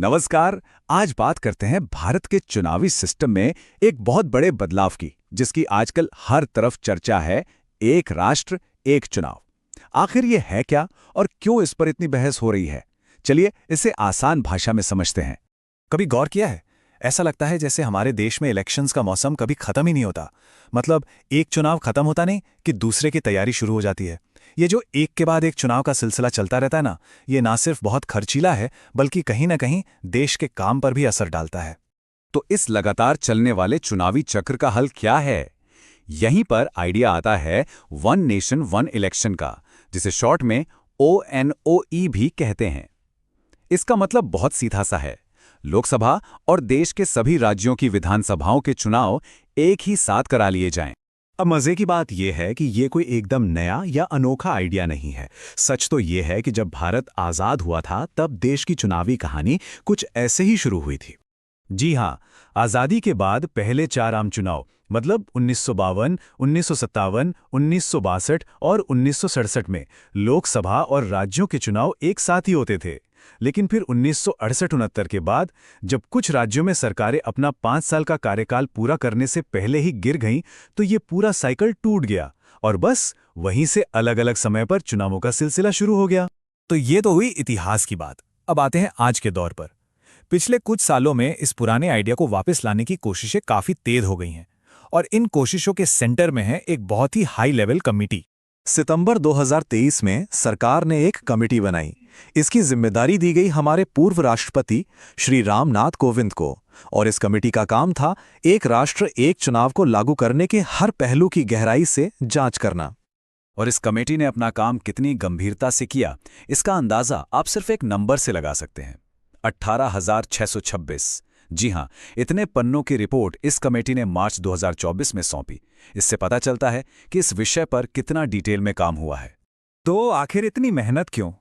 नमस्कार। आज बात करते हैं भारत के चुनावी सिस्टम में एक बहुत बड़े बदलाव की, जिसकी आजकल हर तरफ चर्चा है। एक राष्ट्र एक चुनाव। आखिर ये है क्या और क्यों इस पर इतनी बहस हो रही है? चलिए इसे आसान भाषा में समझते हैं। कभी गौर किया है? ऐसा लगता है जैसे हमारे देश में इलेक्शंस का मौसम कभी खत्म ही नहीं होता। मतलब एक चुनाव खत्म होता नहीं कि दूसरे की तैयारी शुरू हो जाती है। ये जो एक के बाद एक चुनाव का सिलसिला चलता रहता है ना, ये ना सिर्फ बहुत खर्चीला है, बल्कि कहीं ना कहीं देश के काम पर भी असर डालता है। तो इस लगातार चलने वाले चुनावी चक्र का हल क्या है? यहीं पर आइडिया आता है वन नेशन वन इलेक्शन का, जिसे शॉर्ट में ONOE भी कहते हैं। इसका मतलब बहुत सीधा सा है। लोकसभा और देश के सभी राज्यों की विधानसभाओं के चुनाव एक ही साथ करा लिए जाएं। अब मजे की बात यह है कि ये कोई एकदम नया या अनोखा आइडिया नहीं है। सच तो ये है कि जब भारत आज़ाद हुआ था तब देश की चुनावी कहानी कुछ ऐसे ही शुरू हुई थी। जी हाँ, आज़ादी के बाद पहले 4 आम चुनाव, मतलब 1952, 1957, 1962 और 1967 में लोकसभा और राज्यों के चुनाव एक साथ ही होते थे। लेकिन फिर 1968-69 के बाद जब कुछ राज्यों में सरकारें अपना 5 साल का कार्यकाल पूरा करने से पहले ही गिर गईं, तो ये पूरा साइकिल टूट गया और बस वहीं से अलग-अलग समय पर चुनावों का सिलसिला शुरू हो गया। तो ये तो हुई इतिहास की बात। अब आते हैं आज के दौर पर। पिछले कुछ सालों में इस पुराने आइडिया को वापस लाने की कोशिशें काफी तेज हो गई हैं और इन कोशिशों के सेंटर में है एक बहुत ही हाई लेवल कमिटी। सितंबर 2023 में सरकार ने एक कमेटी बनाई। इसकी जिम्मेदारी दी गई हमारे पूर्व राष्ट्रपति श्री रामनाथ कोविंद को, और इस कमेटी का काम था एक राष्ट्र एक चुनाव को लागू करने के हर पहलू की गहराई से जांच करना। और इस कमेटी ने अपना काम कितनी गंभीरता से किया, इसका अंदाजा आप सिर्फ एक नंबर से लगा सकते हैं। 18,626। जी हां, इतने पन्नों की रिपोर्ट इस कमेटी ने मार्च 2024 में सौंपी। इससे पता चलता है कि इस विषय पर कितना डिटेल में काम हुआ है। तो आखिर इतनी मेहनत क्यों?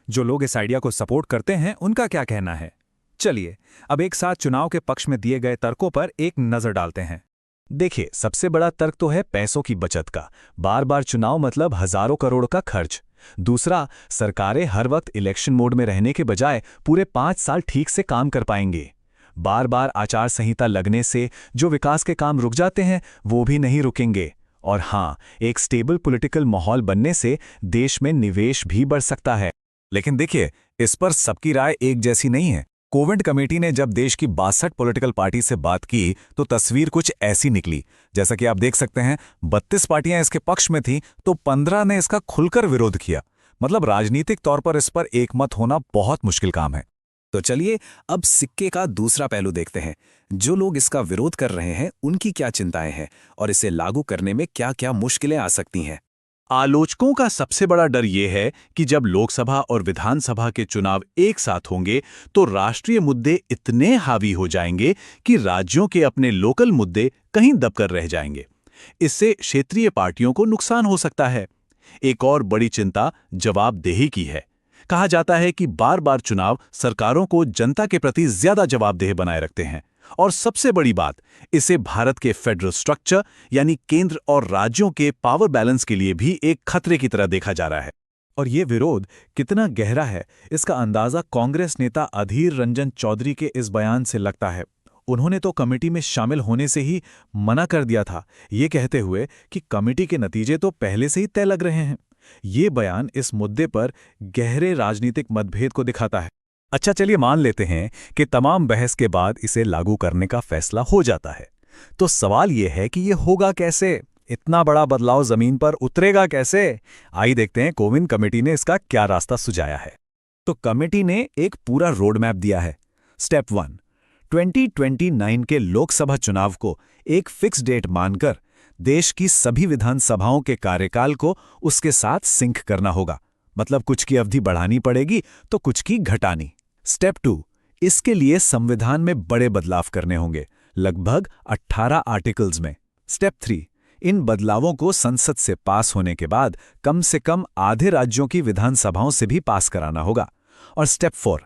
जो लोग इस आइडिया को सपोर्ट करते हैं उनका क्या कहना है? चलिए अब एक साथ चुनाव के पक्ष में दिए गए तर्कों पर एक नजर डालते हैं। देखिए, सबसे बड़ा तर्क तो है पैसों की बचत का। बार बार चुनाव मतलब हजारों करोड़ का खर्च। दूसरा, सरकारें हर वक्त इलेक्शन मोड में रहने के बजाय पूरे 5 साल ठीक से काम कर पाएंगे। बार बार आचार संहिता लगने से जो विकास के काम रुक जाते हैं वो भी नहीं रुकेंगे। और हाँ, एक स्टेबल पॉलिटिकल माहौल बनने से देश में निवेश भी बढ़ सकता है। लेकिन देखिए, इस पर सबकी राय एक जैसी नहीं है। कोविंद कमेटी ने जब देश की 62 पॉलिटिकल पार्टी से बात की तो तस्वीर कुछ ऐसी निकली। जैसा कि आप देख सकते हैं, 32 पार्टियां इसके पक्ष में थीं तो 15 ने इसका खुलकर विरोध किया। मतलब राजनीतिक तौर पर इस पर एकमत होना बहुत मुश्किल काम है। तो चलिए अब सिक्के का दूसरा पहलू देखते हैं। जो लोग इसका विरोध कर रहे हैं उनकी क्या चिंताएं हैं और इसे लागू करने में क्या-क्या मुश्किलें आ सकती हैं। आलोचकों का सबसे बड़ा डर यह है कि जब लोकसभा और विधानसभा के चुनाव एक साथ होंगे तो राष्ट्रीय मुद्दे इतने हावी हो जाएंगे कि राज्यों के अपने लोकल मुद्दे कहीं दबकर रह जाएंगे। इससे क्षेत्रीय पार्टियों को नुकसान हो सकता है। एक और बड़ी चिंता जवाबदेही की है। कहा जाता है कि बार-बार चुनाव सरकारों को जनता के प्रति ज्यादा जवाबदेह बनाए रखते हैं। और सबसे बड़ी बात, इसे भारत के फेडरल स्ट्रक्चर यानी केंद्र और राज्यों के पावर बैलेंस के लिए भी एक खतरे की तरह देखा जा रहा है। और ये विरोध कितना गहरा है, इसका अंदाजा कांग्रेस नेता अधीर रंजन चौधरी के इस बयान से लगता है। उन्होंने तो कमेटी में शामिल होने से ही मना कर दिया था, ये कहते हुए कि कमेटी के नतीजे तो पहले से ही तय लग रहे हैं। ये बयान इस मुद्दे पर गहरे राजनीतिक मतभेद को दिखाता है। अच्छा, चलिए मान लेते हैं कि तमाम बहस के बाद इसे लागू करने का फैसला हो जाता है। तो सवाल यह है कि यह होगा कैसे? इतना बड़ा बदलाव जमीन पर उतरेगा कैसे? आइए देखते हैं कोविंद कमेटी ने इसका क्या रास्ता सुझाया है। तो कमेटी ने एक पूरा रोड मैप दिया है। स्टेप 1, 2029 के लोकसभा चुनाव को एक फिक्स डेट मानकर देश की सभी विधानसभाओं के कार्यकाल को उसके साथ सिंक करना होगा। मतलब कुछ की अवधि बढ़ानी पड़ेगी तो कुछ की घटानी। स्टेप 2, इसके लिए संविधान में बड़े बदलाव करने होंगे, लगभग 18 आर्टिकल्स में। स्टेप 3, इन बदलावों को संसद से पास होने के बाद कम से कम आधे राज्यों की विधानसभाओं से भी पास कराना होगा। और स्टेप 4,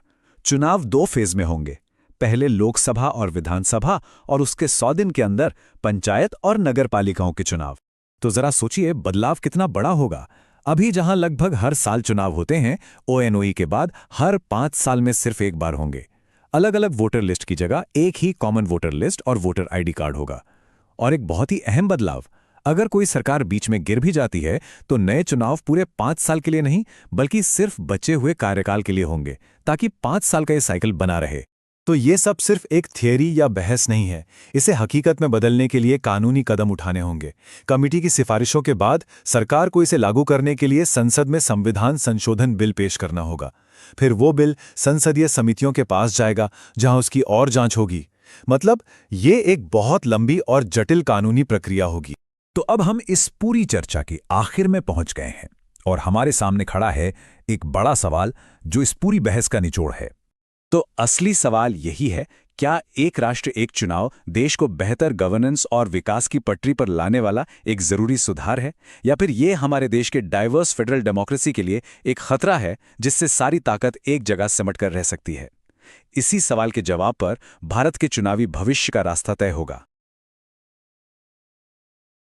चुनाव 2 फेज में होंगे। पहले लोकसभा और विधानसभा और उसके 100 दिन के अंदर पंचायत और नगर पालिकाओं के चुनाव। तो जरा सोचिए बदलाव कितना बड़ा होगा। अभी जहां लगभग हर साल चुनाव होते हैं, ONOE के बाद हर 5 साल में सिर्फ एक बार होंगे। अलग अलग वोटर लिस्ट की जगह एक ही कॉमन वोटर लिस्ट और वोटर आईडी कार्ड होगा। और एक बहुत ही अहम बदलाव, अगर कोई सरकार बीच में गिर भी जाती है तो नए चुनाव पूरे 5 साल के लिए नहीं बल्कि सिर्फ बचे हुए कार्यकाल के लिए होंगे, ताकि 5 साल का ये साइकिल बना रहे। तो ये सब सिर्फ एक थियरी या बहस नहीं है, इसे हकीकत में बदलने के लिए कानूनी कदम उठाने होंगे। कमेटी की सिफारिशों के बाद सरकार को इसे लागू करने के लिए संसद में संविधान संशोधन बिल पेश करना होगा। फिर वो बिल संसदीय समितियों के पास जाएगा, जहां उसकी और जांच होगी। मतलब ये एक बहुत लंबी और जटिल कानूनी प्रक्रिया होगी। तो अब हम इस पूरी चर्चा के आखिर में पहुंच गए हैं और हमारे सामने खड़ा है एक बड़ा सवाल जो इस पूरी बहस का निचोड़ है। तो असली सवाल यही है, क्या एक राष्ट्र एक चुनाव देश को बेहतर गवर्नेंस और विकास की पटरी पर लाने वाला एक जरूरी सुधार है, या फिर ये हमारे देश के डाइवर्स फेडरल डेमोक्रेसी के लिए एक खतरा है जिससे सारी ताकत एक जगह सिमट कर रह सकती है? इसी सवाल के जवाब पर भारत के चुनावी भविष्य का रास्ता तय होगा।